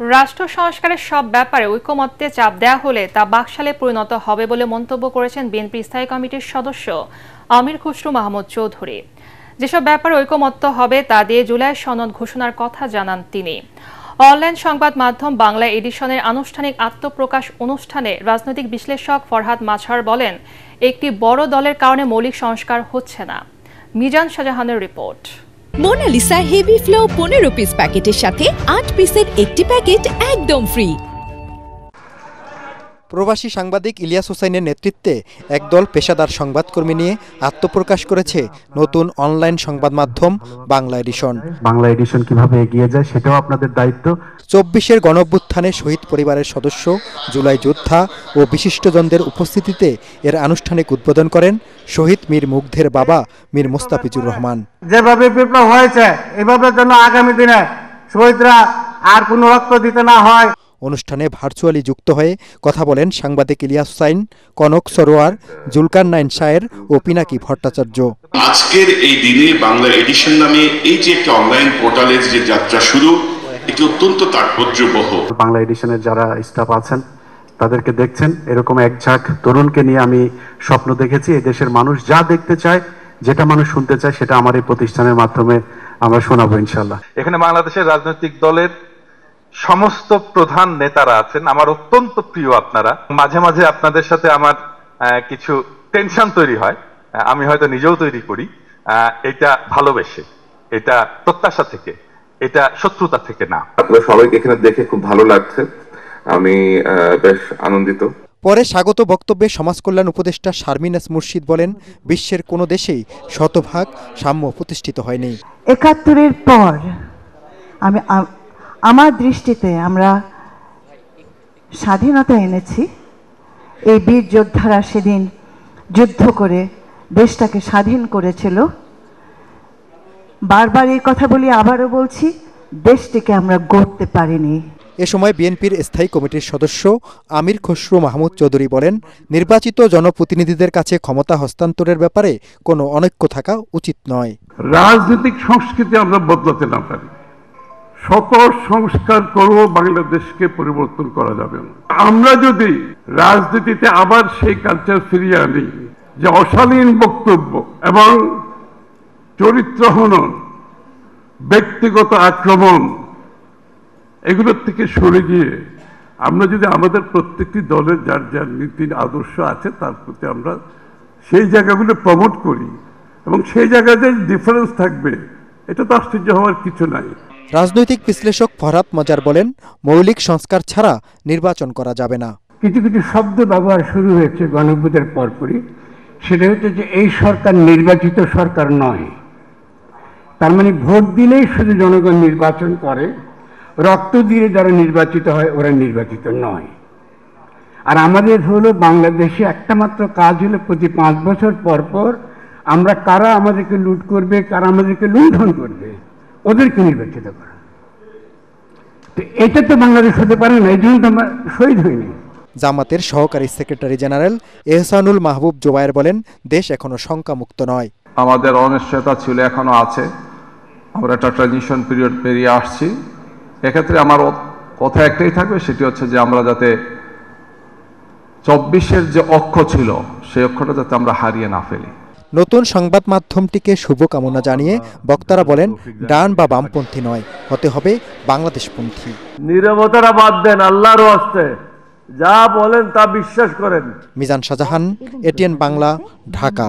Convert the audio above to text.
রাষ্ট্র সংস্কারের সব ব্যাপারে ঐকমত্যে চাপ দেয়া হলে তা বাকশালে পরিণত হবে বলে মন্তব্য করেছেন বিএনপি স্থায়ী কমিটির সদস্য আমির খসরু মাহমুদ চৌধুরী। যেসব ব্যাপারে ঐকমত্য হবে তা দিয়ে জুলাই সনদ ঘোষণার কথা জানান তিনি। অনলাইন সংবাদ মাধ্যম বাংলা এডিশনের আনুষ্ঠানিক আত্মপ্রকাশ অনুষ্ঠানে রাজনৈতিক বিশ্লেষক ফরহাদ মাঝহার বলেন, একটি বড় দলের কারণে মৌলিক সংস্কার হচ্ছে না। মিজান শাহজাহানের report. Monalisa heavy flow 15 piece প্যাকেটের সাথে 8 পিসের একটি প্যাকেট একদম ফ্রি। প্রবাসী সাংবাদিক ইলিয়াস হোসাইনের নেতৃত্বে একদল পেশাদার সংবাদকর্মী নিয়ে আত্মপ্রকাশ করেছে নতুন অনলাইন সংবাদ মাধ্যম বাংলা এডিশন। বাংলা এডিশন কিভাবে এগিয়ে যায় সেটাও আপনাদের দায়িত্ব। 24-এর গণঅভ্যুত্থানে শহীদ পরিবারের সদস্য, জুলাই যোদ্ধা ও বিশিষ্টজনদের উপস্থিতিতে এর আনুষ্ঠানিক উদ্বোধন করেন শহীদ মীর মুগ্ধের বাবা মীর মোস্তাফিজুর রহমান। যেভাবে বিপ্লব হয়েছে এভাবে যেন আগামী দিনে শহীদরা আর কোনো রক্ত দিতে না হয়। অনুষ্ঠানে ভার্চুয়ালি যুক্ত হয়ে কথা বলেন সাংবাদিক ইলিয়াস হোসাইন, কনক সরোয়ার, জুলকারনাইন শায়ের ও পিনাকি ভট্টাচার্য। আজকের এই দিনে বাংলা এডিশন নামে এই যে একটা অনলাইন পোর্টালের যে যাত্রা শুরু, এটি অত্যন্ত তাৎপর্যবহ। বাংলা এডিশনের যারা স্টাফ আছেন তাদেরকে দেখছেন, এরকম এক ঝাঁক তরুণকে নিয়ে আমি স্বপ্ন দেখেছি। এই দেশের মানুষ যা দেখতে চায়, যেটা মানুষ শুনতে চায়, সেটা আমার এই প্রতিষ্ঠানের মাধ্যমে আমরা শোনাবো ইনশাল্লাহ। এখানে বাংলাদেশের রাজনৈতিক দলের সমস্ত প্রধান নেতারা আছেন, আমার অত্যন্ত প্রিয় আপনারা। মাঝে মাঝে আপনাদের সাথে আমার কিছু টেনশন তৈরি হয়, আমি হয়তো নিজেও তৈরি করি। এটা ভালোবেসে, এটা প্রত্যাশা থেকে, এটা শত্রুতা থেকে না। আপনারা সবাইকে এখানে দেখে খুব ভালো লাগছে, আমি বেশ আনন্দিত। পরে স্বাগত বক্তব্যে সমাজ কল্যাণ উপদেষ্টা শারমিন এস মুর্শিদ বলেন, বিশ্বের কোনো দেশেই শতভাগ সাম্য প্রতিষ্ঠিত হয়নি। ৭১-এর পর আমার দৃষ্টিতে আমরা স্বাধীনতা এনেছি। এই বীর যোদ্ধারা সেদিন যুদ্ধ করে দেশটাকে স্বাধীন করেছিল। বারবার এই কথা বলি, আবারও বলছি, দেশটিকে আমরা গড়তে পারিনি। এ সময় বিএনপির স্থায়ী কমিটির সদস্য আমির খসরু মাহমুদ চৌধুরী বলেন, নির্বাচিত জনপ্রতিনিধিদের কাছে ক্ষমতা হস্তান্তরের ব্যাপারে কোনো অনৈক্য থাকা উচিত নয়। রাজনৈতিক সংস্কৃতি আমরা বদলাতে না পারি, শত সংস্কার করেও বাংলাদেশকে পরিবর্তন করা যাবে না। আমরা যদি রাজনীতিতে আবার সেই কালচার ফিরিয়ে আনি যে অশালীন বক্তব্য এবং চরিত্র হনন, ব্যক্তিগত আক্রমণ, এগুলোর থেকে সরে গিয়ে আমরা যদি আমাদের প্রত্যেকটি দলের যার যার নীতি আদর্শ আছে তার প্রতি আমরা সেই জায়গাগুলো প্রমোট করি এবং সেই জায়গায় যে ডিফারেন্স থাকবে, এটা তো আশ্চর্য হওয়ার কিছু নাই। রাজনৈতিক বিশ্লেষক ফরহাদ মাঝহার বলেন, মৌলিক সংস্কার ছাড়া নির্বাচন করা যাবে না। কিছু কিছু শব্দ ব্যবহার শুরু হয়েছে গণঅভ্যুত্থানের পরপরই, সেটা হচ্ছে যে এই সরকার নির্বাচিত সরকার নয়। তার মানে ভোট দিলেই শুধু জনগণ নির্বাচন করে, রক্ত দিয়ে যারা নির্বাচিত হয় ওরা নির্বাচিত নয়। আর আমাদের হলো বাংলাদেশে একটা মাত্র কাজ হলো প্রতি 5 বছর পর পর আমরা কারা আমাদেরকে লুট করবে, কারা আমাদেরকে লুণ্ঠন করবে, ওদেরকে নির্বাচিত করা। তো এটা তো বাংলাদেশ হতে পারে না, এই জন্য তো আমরা শহীদ হইনি। জামাতের সহকারী সেক্রেটারি জেনারেল এহসানুল মাহবুব জোবায়ের বলেন, দেশ এখনো শঙ্কামুক্ত নয়। আমাদের অনিশ্চয়তা ছিল, এখনো আছে। আমরা একটা ট্রানজিশন পিরিয়ড পেরিয়ে আসছি। এক্ষেত্রে আমার কথা একটাই থাকবে, সেটি হচ্ছে যে আমরা যাতে 24-এর যে অক্ষ ছিল সেই অক্ষটা যাতে আমরা হারিয়ে না ফেলি। নতুন সংবাদ মাধ্যমটিকে শুভকামনা জানিয়ে বক্তারা বলেন, ডান বা বামপন্থী নয়, হতে হবে বাংলাদেশপন্থী। নীরবতারা বাদ দেন, আল্লাহর ওয়াস্তে যা বলেন তা বিশ্বাস করেন। মিজান শাহজাহান, এটিএন বাংলা, ঢাকা।